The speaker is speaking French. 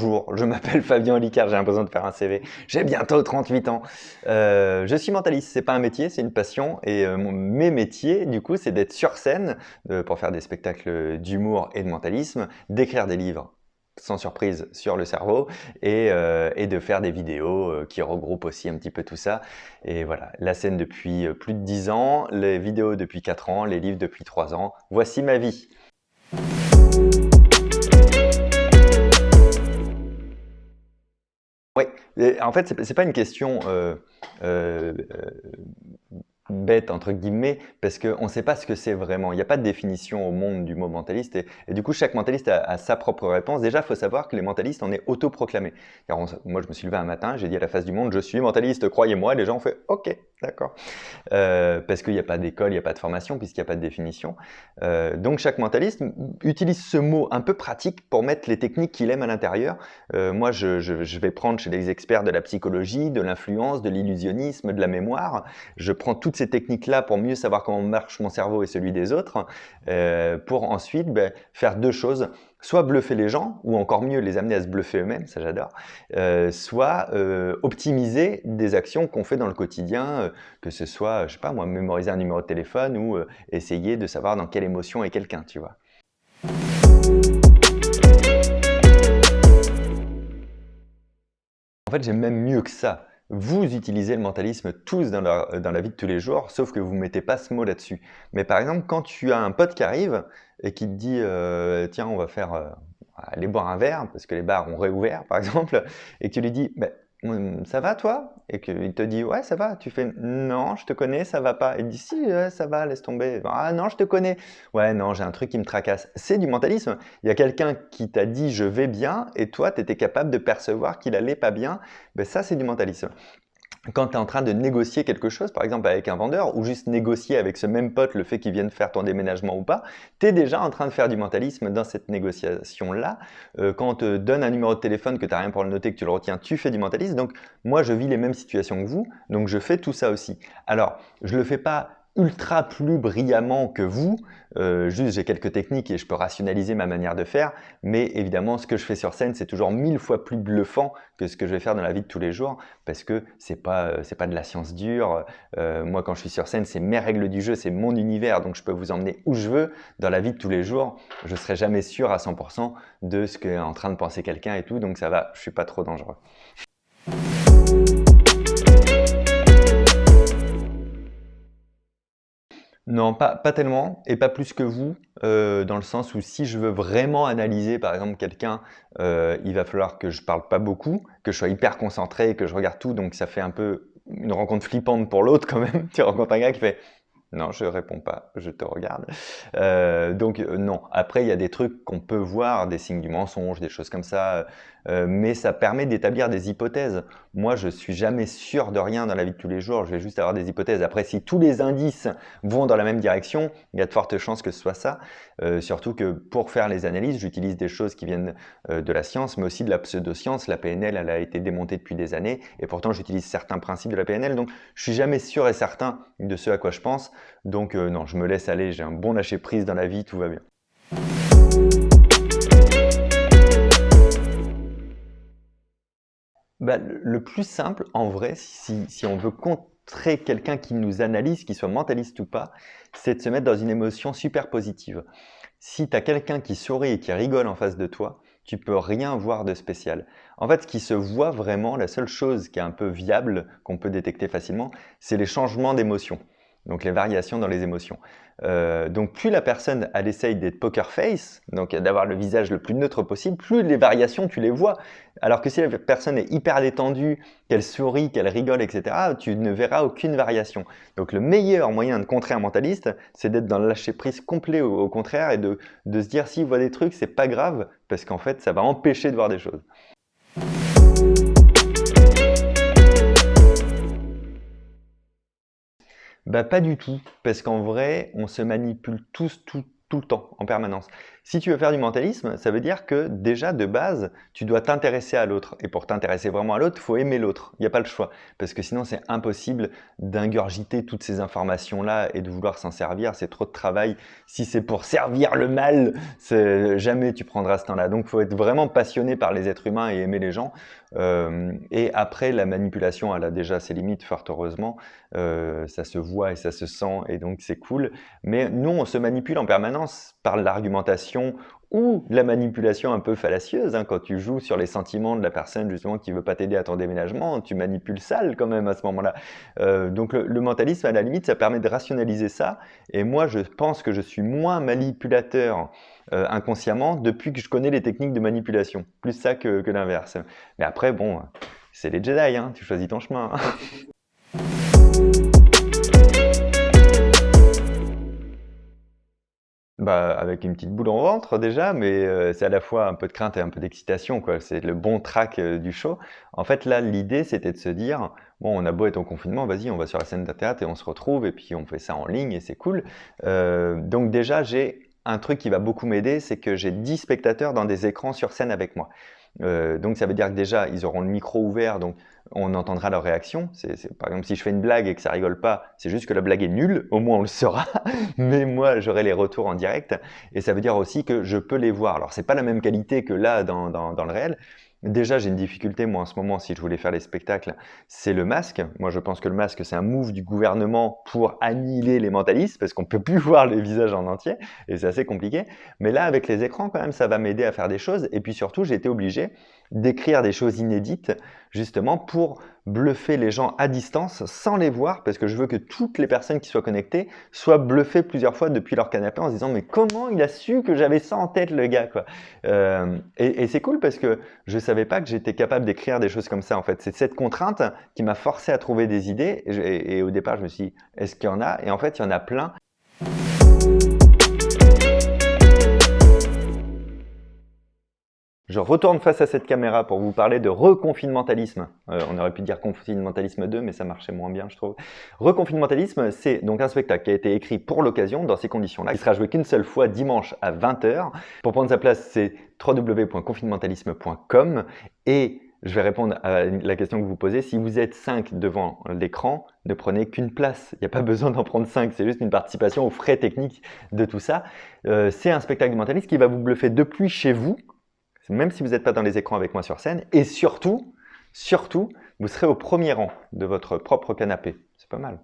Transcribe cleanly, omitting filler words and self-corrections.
Bonjour, je m'appelle Fabien Olicard, j'ai l'impression de faire un CV. J'ai bientôt 38 ans. Je suis mentaliste, c'est pas un métier, c'est une passion. Et mes métiers, du coup, c'est d'être sur scène pour faire des spectacles d'humour et de mentalisme, d'écrire des livres sans surprise sur le cerveau et de faire des vidéos qui regroupent aussi un petit peu tout ça. Et voilà, la scène depuis plus de 10 ans, les vidéos depuis 4 ans, les livres depuis 3 ans. Voici ma vie. Oui, en fait, c'est pas une question euh, bête, entre guillemets, parce qu'on ne sait pas ce que c'est vraiment. Il n'y a pas de définition au monde du mot mentaliste. Et du coup, chaque mentaliste a sa propre réponse. Déjà, il faut savoir que les mentalistes, on est autoproclamés. Car moi, je me suis levé un matin, j'ai dit à la face du monde, je suis mentaliste, croyez-moi. Les gens ont fait, ok, d'accord. Parce qu'il n'y a pas d'école, il n'y a pas de formation, puisqu'il n'y a pas de définition. Donc chaque mentaliste utilise ce mot un peu pratique pour mettre les techniques qu'il aime à l'intérieur. Moi, je vais prendre chez les experts de la psychologie, de l'influence, de l'illusionnisme, de la mémoire. Je prends toutes ces techniques-là pour mieux savoir comment marche mon cerveau et celui des autres, pour ensuite faire deux choses. Soit bluffer les gens, ou encore mieux les amener à se bluffer eux-mêmes, ça j'adore, soit optimiser des actions qu'on fait dans le quotidien, que ce soit, je sais pas moi, mémoriser un numéro de téléphone ou essayer de savoir dans quelle émotion est quelqu'un, tu vois. En fait, j'aime même mieux que ça. Vous utilisez le mentalisme tous dans la vie de tous les jours, sauf que vous ne mettez pas ce mot là-dessus. Mais par exemple, quand tu as un pote qui arrive et qui te dit tiens, on va aller boire un verre, parce que les bars ont réouvert, par exemple, et que tu lui dis ça va toi? Et qu'il te dit ouais, ça va. Tu fais non, je te connais, ça va pas. Et il dit si, ouais, ça va, laisse tomber. Ah non, je te connais. Ouais, non, j'ai un truc qui me tracasse. C'est du mentalisme. Il y a quelqu'un qui t'a dit je vais bien et toi, tu étais capable de percevoir qu'il allait pas bien. Ça, c'est du mentalisme. Quand tu es en train de négocier quelque chose, par exemple avec un vendeur, ou juste négocier avec ce même pote le fait qu'il vienne faire ton déménagement ou pas, tu es déjà en train de faire du mentalisme dans cette négociation-là. Quand on te donne un numéro de téléphone que tu n'as rien pour le noter, que tu le retiens, tu fais du mentalisme. Donc moi, je vis les mêmes situations que vous, donc je fais tout ça aussi. Alors, je ne le fais pas ultra plus brillamment que vous, juste j'ai quelques techniques et je peux rationaliser ma manière de faire, mais évidemment ce que je fais sur scène c'est toujours 1000 fois plus bluffant que ce que je vais faire dans la vie de tous les jours, parce que c'est pas de la science dure. Moi quand je suis sur scène c'est mes règles du jeu, c'est mon univers, donc je peux vous emmener où je veux. Dans la vie de tous les jours je serai jamais sûr à 100% de ce qu'est en train de penser quelqu'un et tout, donc ça va, je suis pas trop dangereux. Non, pas tellement, et pas plus que vous, dans le sens où si je veux vraiment analyser par exemple quelqu'un, il va falloir que je parle pas beaucoup, que je sois hyper concentré, que je regarde tout, donc ça fait un peu une rencontre flippante pour l'autre quand même. Tu rencontres un gars qui fait non, je réponds pas, je te regarde. Donc non. Après, il y a des trucs qu'on peut voir, des signes du mensonge, des choses comme ça, mais ça permet d'établir des hypothèses. Moi, je suis jamais sûr de rien dans la vie de tous les jours, je vais juste avoir des hypothèses. Après, si tous les indices vont dans la même direction, il y a de fortes chances que ce soit ça. Surtout que pour faire les analyses, j'utilise des choses qui viennent de la science, mais aussi de la pseudoscience. La PNL, elle a été démontée depuis des années, et pourtant j'utilise certains principes de la PNL, donc je suis jamais sûr et certain de ce à quoi je pense. Donc non, je me laisse aller, j'ai un bon lâcher-prise dans la vie, tout va bien. Le plus simple, en vrai, si on veut contrer quelqu'un qui nous analyse, qu'il soit mentaliste ou pas, c'est de se mettre dans une émotion super positive. Si tu as quelqu'un qui sourit et qui rigole en face de toi, tu peux rien voir de spécial. En fait, ce qui se voit vraiment, la seule chose qui est un peu viable, qu'on peut détecter facilement, c'est les changements d'émotion. Donc les variations dans les émotions. Donc plus la personne elle essaye d'être poker face, donc d'avoir le visage le plus neutre possible, plus les variations tu les vois. Alors que si la personne est hyper détendue, qu'elle sourit, qu'elle rigole, etc., tu ne verras aucune variation. Donc le meilleur moyen de contrer un mentaliste, c'est d'être dans le lâcher prise complet au contraire et de se dire s'il voit des trucs, c'est pas grave parce qu'en fait ça va empêcher de voir des choses. Pas du tout, parce qu'en vrai, on se manipule tous tout le temps, en permanence. Si tu veux faire du mentalisme, ça veut dire que déjà de base, tu dois t'intéresser à l'autre. Et pour t'intéresser vraiment à l'autre, il faut aimer l'autre. Il n'y a pas le choix. Parce que sinon, c'est impossible d'ingurgiter toutes ces informations-là et de vouloir s'en servir. C'est trop de travail. Si c'est pour servir le mal, jamais tu prendras ce temps-là. Donc, il faut être vraiment passionné par les êtres humains et aimer les gens. Et après, la manipulation, elle a déjà ses limites, fort heureusement. Ça se voit et ça se sent, et donc c'est cool. Mais nous, on se manipule en permanence par l'argumentation ou la manipulation un peu fallacieuse. Hein, quand tu joues sur les sentiments de la personne justement qui veut pas t'aider à ton déménagement, tu manipules sale quand même à ce moment-là. Donc le mentalisme, à la limite, ça permet de rationaliser ça. Et moi, je pense que je suis moins manipulateur inconsciemment depuis que je connais les techniques de manipulation. Plus ça que l'inverse. Mais après, bon, c'est les Jedi, hein, tu choisis ton chemin. Hein. Bah, avec une petite boule au ventre déjà, mais c'est à la fois un peu de crainte et un peu d'excitation, quoi. C'est le bon track du show. En fait, là, l'idée, c'était de se dire, bon, on a beau être en confinement, vas-y, on va sur la scène d'un théâtre et on se retrouve, et puis on fait ça en ligne et c'est cool. Donc déjà, j'ai un truc qui va beaucoup m'aider, c'est que j'ai 10 spectateurs dans des écrans sur scène avec moi. Donc ça veut dire que déjà, ils auront le micro ouvert, donc on entendra leur réaction. Par exemple, si je fais une blague et que ça rigole pas, c'est juste que la blague est nulle, au moins on le saura, mais moi j'aurai les retours en direct, et ça veut dire aussi que je peux les voir. Alors c'est pas la même qualité que là dans le réel. Déjà, j'ai une difficulté, moi, en ce moment, si je voulais faire les spectacles, c'est le masque. Moi, je pense que le masque, c'est un move du gouvernement pour annihiler les mentalistes, parce qu'on peut plus voir les visages en entier, et c'est assez compliqué. Mais là, avec les écrans, quand même, ça va m'aider à faire des choses. Et puis surtout, j'ai été obligé d'écrire des choses inédites, justement, pour bluffer les gens à distance, sans les voir, parce que je veux que toutes les personnes qui soient connectées soient bluffées plusieurs fois depuis leur canapé en se disant « Mais comment il a su que j'avais ça en tête, le gars ?» quoi. Et c'est cool parce que je savais pas que j'étais capable d'écrire des choses comme ça, en fait. C'est cette contrainte qui m'a forcé à trouver des idées. Et au départ, je me suis dit, est-ce qu'il y en a? Et en fait, il y en a plein. Je retourne face à cette caméra pour vous parler de reconfinementalisme. On aurait pu dire confinementalisme 2, mais ça marchait moins bien, je trouve. Reconfinementalisme, c'est donc un spectacle qui a été écrit pour l'occasion, dans ces conditions-là. Il sera joué qu'une seule fois, dimanche à 20h. Pour prendre sa place, c'est www.confinementalisme.com. Et je vais répondre à la question que vous posez. Si vous êtes 5 devant l'écran, ne prenez qu'une place. Il n'y a pas besoin d'en prendre 5. C'est juste une participation aux frais techniques de tout ça. C'est un spectacle de mentaliste qui va vous bluffer depuis chez vous, même si vous n'êtes pas dans les écrans avec moi sur scène. Et surtout, vous serez au premier rang de votre propre canapé. C'est pas mal.